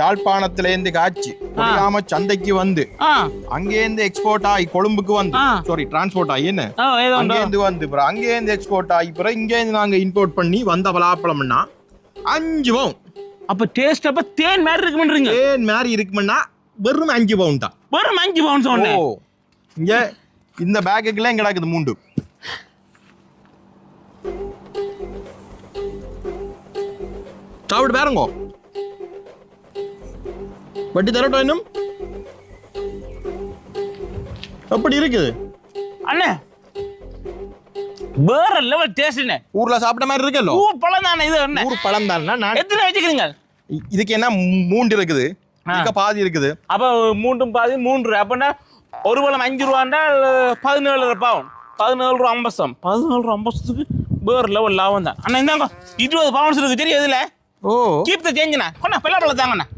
யாழ்ப்பாணத்திலேருந்து காய்ச்சி முடியாம சந்தைக்கு வந்து அங்கேருந்து எக்ஸ்போர்ட் ஆகி கொழும்புக்கு வந்து சாரி டிரான்ஸ்போர்ட் ஆகி என்ன அங்கேருந்து வந்து அங்கேருந்து எக்ஸ்போர்ட் ஆகி பிறகு இங்கேருந்து நாங்க இம்போர்ட் பண்ணி வந்த பலாப்பழம்னா 5 பவுன். அப்ப டேஸ்ட் அப்ப தேன் மாதிரி இருக்குமன்றீங்க? தேன் மாதிரி இருக்கும்னா வெறும் 5 பவுன் தான். வெறும் 5 பவுன் சொன்னேன். இங்க இந்த பேக்குக்குள்ள எங்க கிடக்குது மூண்டு. சாப்பிட்டு பாருங்க. வட்டி தரட்டும் இன்னும் அப்படி இருக்குது அண்ணே. வேற லெவல் டேஸ்ட்னே. ஊர்ல சாப்பிட்ட மாதிரி இருக்கല്ലോ. ஊர் பழம் தானே இது அண்ணே. ஊர் பழம் தானே. நான் எத்தனை வச்சுக்கிறீங்க? இதுக்கு என்ன மூண்டு இருக்குது, இதுக்கு பாதி இருக்குது. அப்ப மூண்டும் பாதி 3 அப்பனா ஒரு பழம் 5 ரூபாண்டா 17 பவுன் 17 ரூபா 50. 17 ரூபா 50க்கு வேற லெவல் லாபம் தான் அண்ணா. இந்தாங்க 20 பவுன்ஸ் இருக்கு தெரியும் இதுல. ஓ கீப் த சேஞ்ச்ண்ணா. கொண்டா பெல்லா பழம் தாங்கண்ணா.